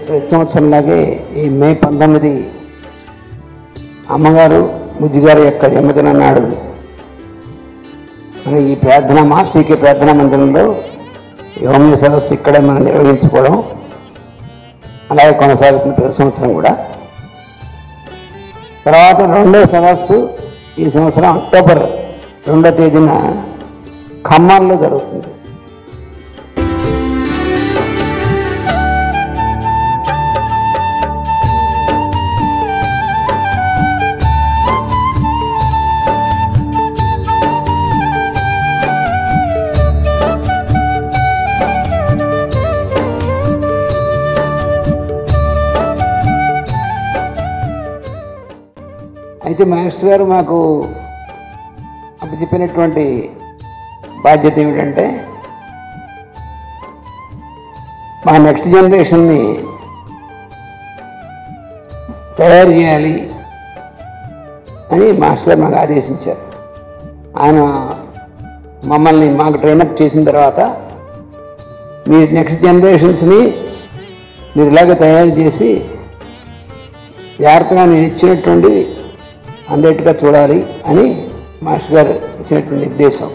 ప్రతి సంవత్సరంలాగే ఈ మే 19 అమ్మగారు బుజ్జిగారి యొక్క జన్మదినం నాడు మన ఈ ప్రార్థన మాస్టర్కి ప్రార్థనా మందిరంలో హోమియో సదస్సు ఇక్కడే మనం నిర్వహించుకోవడం అలాగే కొనసాగుతుంది ప్రతి సంవత్సరం కూడా. తర్వాత రెండవ సదస్సు ఈ సంవత్సరం అక్టోబర్ 2వ తేదీన ఖమ్మంలో జరుగుతుంది. అయితే మాస్టర్ గారు మాకు అప్పుడు చెప్పినటువంటి బాధ్యత ఏమిటంటే మా నెక్స్ట్ జనరేషన్ని తయారు చేయాలి అని మాస్టర్ గారు మాకు ఆదేశించారు. ఆయన మమ్మల్ని మాకు ట్రైనప్ చేసిన తర్వాత మీరు నెక్స్ట్ జనరేషన్స్ని మీరు ఇలాగ తయారు చేసి జాగ్రత్తగా నేను ఇచ్చినటువంటి అందరిగా చూడాలి అని మాస్టర్ గారు ఇచ్చినటువంటి నిర్దేశం.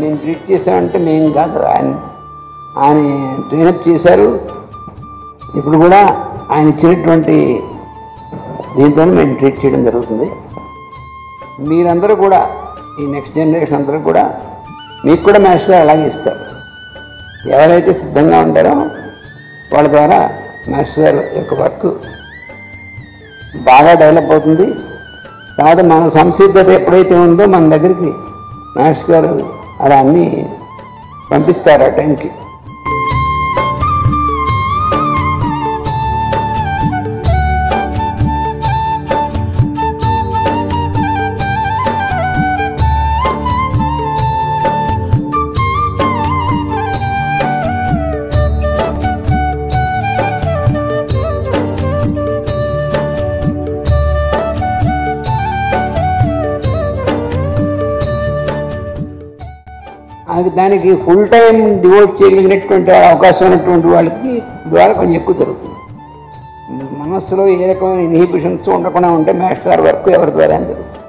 మేము ట్రీట్ చేశామంటే మేము కాదు, ఆయన ట్రైనప్ చేశారు. ఇప్పుడు కూడా ఆయన ఇచ్చినటువంటి దీంతో మేము ట్రీట్ చేయడం జరుగుతుంది. మీరందరూ కూడా ఈ నెక్స్ట్ జనరేషన్ అందరూ కూడా మీకు కూడా మాస్టర్ గారు అలాగే ఇస్తారు. ఎవరైతే సిద్ధంగా ఉంటారో వాళ్ళ ద్వారా మాస్టర్ గారు యొక్క వర్క్ బాగా డెవలప్ అవుతుంది. తర్వాత మన సంసిద్ధత ఎప్పుడైతే ఉందో మన దగ్గరికి మాస్టర్ గారు అలా అన్నీ పంపిస్తారు ఆ టైంకి. దానికి ఫుల్ టైం డివోట్ చేయగలిగినటువంటి అవకాశం ఉన్నటువంటి వాళ్ళకి ద్వారా కొంచెం ఎక్కువ జరుగుతుంది. మనస్సులో ఏ రకమైన ఇన్హిబిషన్స్ ఉండకుండా ఉంటే మాస్టర్ గారి వర్క్ ఎవరి ద్వారా జరుగుతుంది.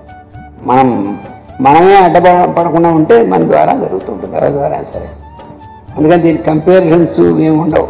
మనమే అడ్డపడకుండా ఉంటే మన ద్వారా జరుగుతుంటుంది, ఎవరి ద్వారా సరే. అందుకని దీనికి కంపారిజన్స్ ఏమి ఉండవు.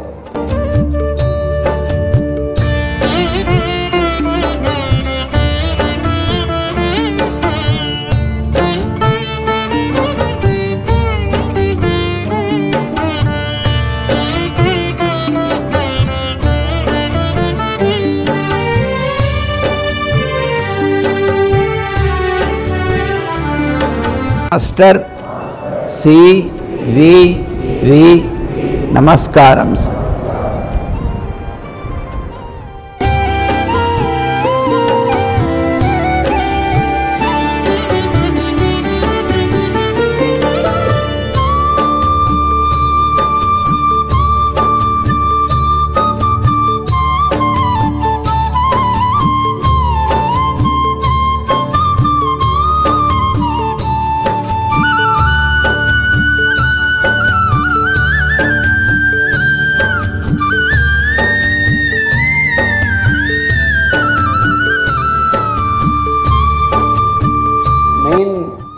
మాస్టర్ సివివి నమస్కారం.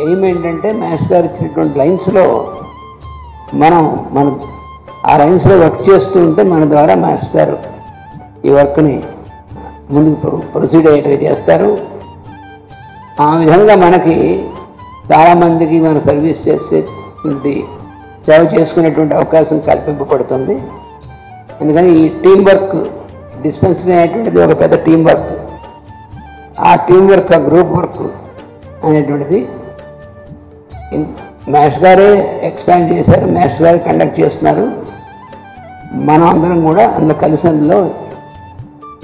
ఎయిమ్ ఏంటంటే మాస్టర్ గారు ఇచ్చినటువంటి లైన్స్లో మన ఆ లైన్స్లో వర్క్ చేస్తూ ఉంటే మన ద్వారా మాస్టర్ గారు ఈ వర్క్ని ముందుకు ప్రొసీడ్ అయ్యేటట్టు చేస్తారు. ఆ విధంగా మనకి చాలామందికి మన సర్వీస్ చేసేటువంటి సేవ చేసుకునేటువంటి అవకాశం కల్పింపబడుతుంది. అందుకని ఈ టీం వర్క్ డిస్పెన్సరీ అనేటువంటిది ఒక పెద్ద టీం వర్క్. ఆ టీం వర్క్, ఆ గ్రూప్ వర్క్ అనేటువంటిది మాస్టర్ గారే ఎక్స్పాండ్ చేశారు, మాస్టర్ గారే కండక్ట్ చేస్తున్నారు. మనం అందరం కూడా అందులో కలిసి అందులో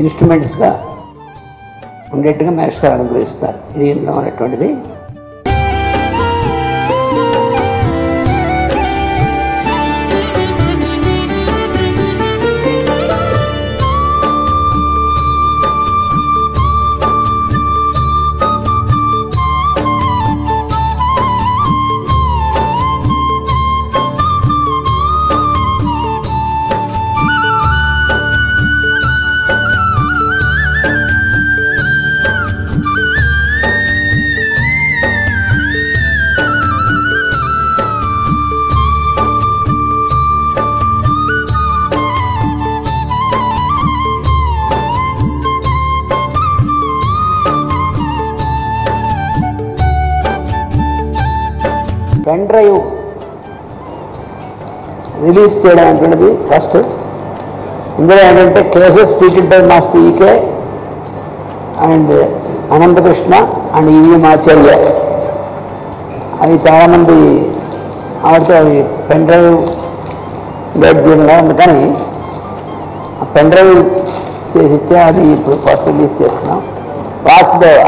ఇన్స్ట్రుమెంట్స్గా ఉండేట్టుగా మాస్టర్ గారు అనుగ్రహిస్తారు. ఇది ఇందులో ఉన్నటువంటిది. పెన్ డ్రైవ్ రిలీజ్ చేయడం అంటున్నది ఫస్ట్. ఇందులో ఏంటంటే cases treated by master EK and Anantakrishna and EVM Acharya, అవి చాలామంది ఆవిడతో అవి పెన్ డ్రైవ్ డేట్ చేయడం అందుకని ఆ పెన్ డ్రైవ్ చేసి ఇచ్చే అది ఇప్పుడు ఫస్ట్ రిలీజ్ చేస్తున్నాం. వాసుదేవ